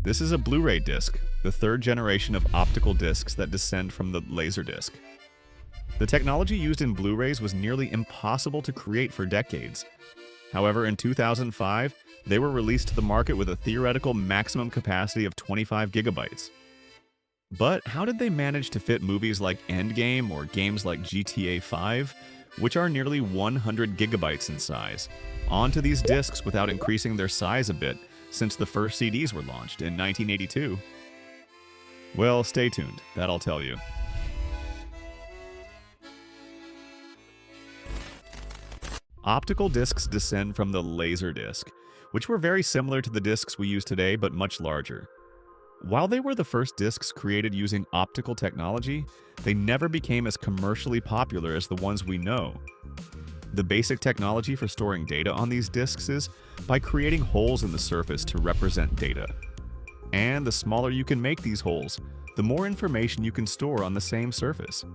This is a Blu-ray disc, the third generation of optical discs that descend from the laserdisc. The technology used in Blu-rays was nearly impossible to create for decades. However, in 2005, they were released to the market with a theoretical maximum capacity of 25 gigabytes. But how did they manage to fit movies like Endgame or games like GTA 5, which are nearly 100 gigabytes in size, onto these discs without increasing their size a bit since the first CDs were launched in 1982? Well, stay tuned, that I'll tell you. Optical discs descend from the laserdisc, which were very similar to the discs we use today but much larger. While they were the first discs created using optical technology, they never became as commercially popular as the ones we know. The basic technology for storing data on these discs is by creating holes in the surface to represent data. And the smaller you can make these holes, the more information you can store on the same surface.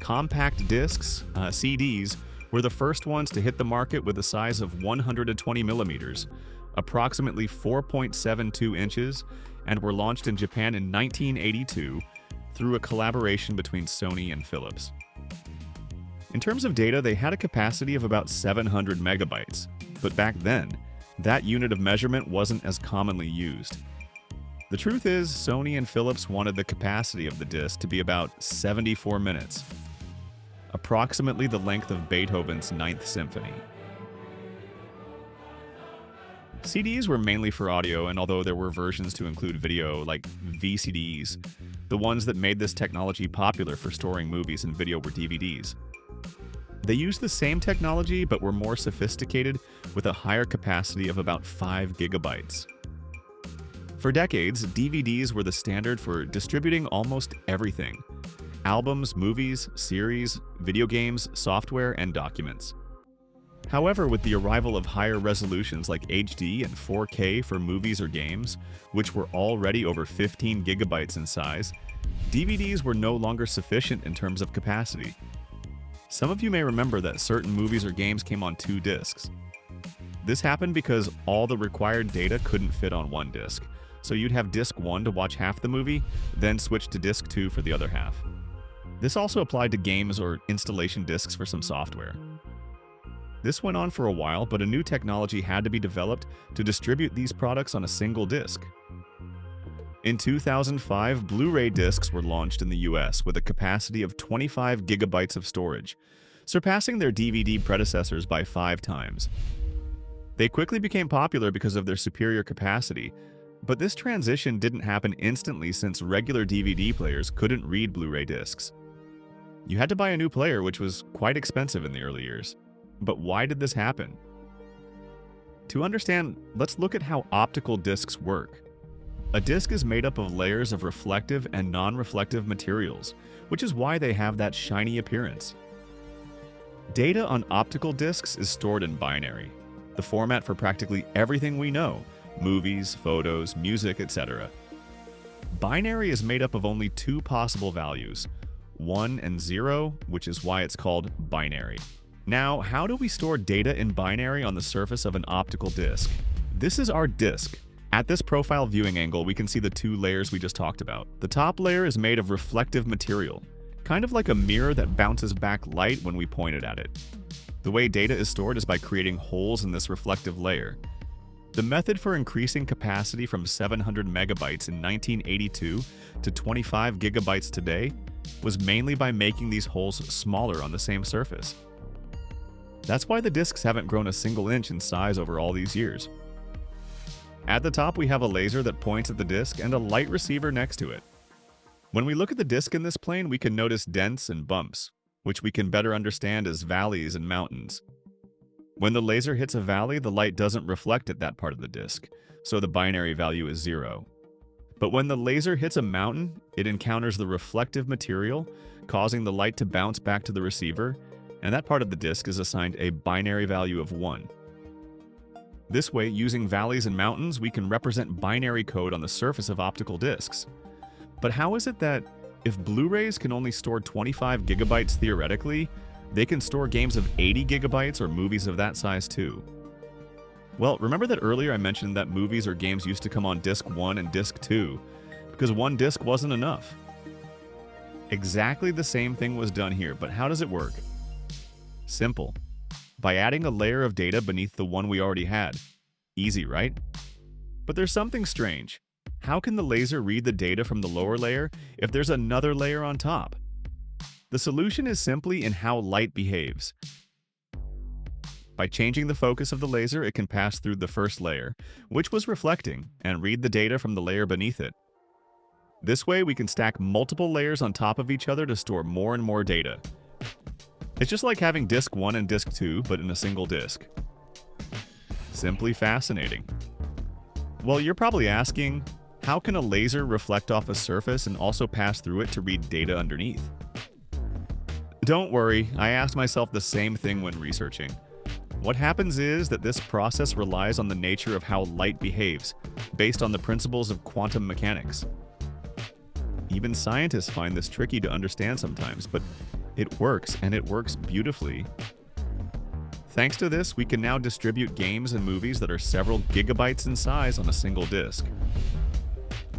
Compact discs, CDs, were the first ones to hit the market with a size of 120 millimeters, approximately 4.72 inches, and were launched in Japan in 1982 through a collaboration between Sony and Philips. In terms of data, they had a capacity of about 700 megabytes, but back then, that unit of measurement wasn't as commonly used. The truth is, Sony and Philips wanted the capacity of the disc to be about 74 minutes, approximately the length of Beethoven's Ninth Symphony. CDs were mainly for audio, and although there were versions to include video, like VCDs, the ones that made this technology popular for storing movies and video were DVDs. They used the same technology but were more sophisticated with a higher capacity of about 5 gigabytes. For decades, DVDs were the standard for distributing almost everything: albums, movies, series, video games, software, and documents. However, with the arrival of higher resolutions like HD and 4K for movies or games, which were already over 15 gigabytes in size, DVDs were no longer sufficient in terms of capacity. Some of you may remember that certain movies or games came on 2 discs. This happened because all the required data couldn't fit on one disc, so you'd have disc 1 to watch half the movie, then switch to disc 2 for the other half. This also applied to games or installation discs for some software. This went on for a while, but a new technology had to be developed to distribute these products on a single disc. In 2005, Blu-ray discs were launched in the US with a capacity of 25 gigabytes of storage, surpassing their DVD predecessors by 5 times. They quickly became popular because of their superior capacity, but this transition didn't happen instantly since regular DVD players couldn't read Blu-ray discs. You had to buy a new player, which was quite expensive in the early years. But why did this happen? To understand, let's look at how optical discs work. A disc is made up of layers of reflective and non-reflective materials, which is why they have that shiny appearance. Data on optical discs is stored in binary, the format for practically everything we know: movies, photos, music, etc. Binary is made up of only 2 possible values, 1 and 0, which is why it's called binary. Now, how do we store data in binary on the surface of an optical disc? This is our disc. At this profile viewing angle, we can see the 2 layers we just talked about. The top layer is made of reflective material, kind of like a mirror that bounces back light when we point it at it. The way data is stored is by creating holes in this reflective layer. The method for increasing capacity from 700 megabytes in 1982 to 25 gigabytes today was mainly by making these holes smaller on the same surface. That's why the discs haven't grown a single inch in size over all these years. At the top, we have a laser that points at the disc and a light receiver next to it. When we look at the disc in this plane, we can notice dents and bumps, which we can better understand as valleys and mountains. When the laser hits a valley, the light doesn't reflect at that part of the disc, so the binary value is 0. But when the laser hits a mountain, it encounters the reflective material, causing the light to bounce back to the receiver, and that part of the disc is assigned a binary value of 1. This way, using valleys and mountains, we can represent binary code on the surface of optical discs. But how is it that if Blu-rays can only store 25 gigabytes theoretically, they can store games of 80 gigabytes or movies of that size too? Well, remember that earlier I mentioned that movies or games used to come on disc 1 and disc 2 because one disc wasn't enough? Exactly the same thing was done here, but how does it work? Simple. By adding a layer of data beneath the one we already had. Easy, right? But there's something strange. How can the laser read the data from the lower layer if there's another layer on top? The solution is simply in how light behaves. By changing the focus of the laser, it can pass through the first layer, which was reflecting, and read the data from the layer beneath it. This way, we can stack multiple layers on top of each other to store more and more data. It's just like having disc 1 and disc 2, but in a single disc. Simply fascinating. Well, you're probably asking, how can a laser reflect off a surface and also pass through it to read data underneath? Don't worry, I asked myself the same thing when researching. What happens is that this process relies on the nature of how light behaves, based on the principles of quantum mechanics. Even scientists find this tricky to understand sometimes, but it works, and it works beautifully. Thanks to this, we can now distribute games and movies that are several gigabytes in size on a single disc.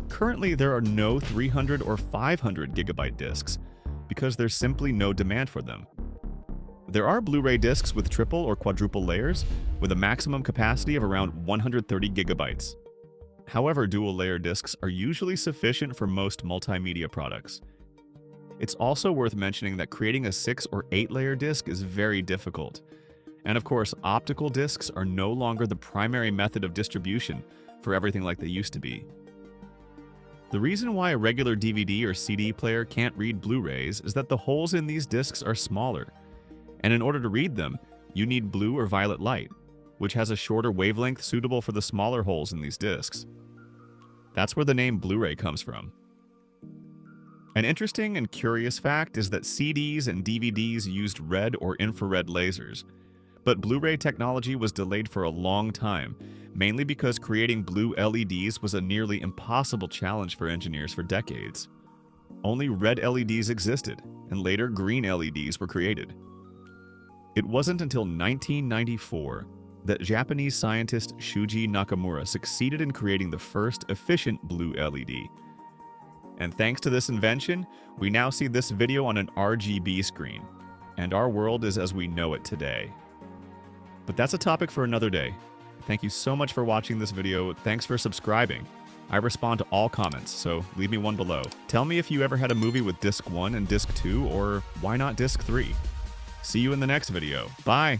Currently, there are no 300 or 500 gigabyte discs, because there's simply no demand for them. There are Blu-ray discs with triple or quadruple layers, with a maximum capacity of around 130 gigabytes. However, dual-layer discs are usually sufficient for most multimedia products. It's also worth mentioning that creating a 6 or 8-layer disc is very difficult. And of course, optical discs are no longer the primary method of distribution for everything like they used to be. The reason why a regular DVD or CD player can't read Blu-rays is that the holes in these discs are smaller. And in order to read them, you need blue or violet light, which has a shorter wavelength suitable for the smaller holes in these discs. That's where the name Blu-ray comes from. An interesting and curious fact is that CDs and DVDs used red or infrared lasers, but Blu-ray technology was delayed for a long time, mainly because creating blue LEDs was a nearly impossible challenge for engineers for decades. Only red LEDs existed, and later green LEDs were created. It wasn't until 1994 that Japanese scientist Shuji Nakamura succeeded in creating the first efficient blue LED. And thanks to this invention, we now see this video on an RGB screen, and our world is as we know it today. But that's a topic for another day. Thank you so much for watching this video. Thanks for subscribing. I respond to all comments, so leave me one below. Tell me if you ever had a movie with disc 1 and disc 2, or why not disc 3? See you in the next video. Bye!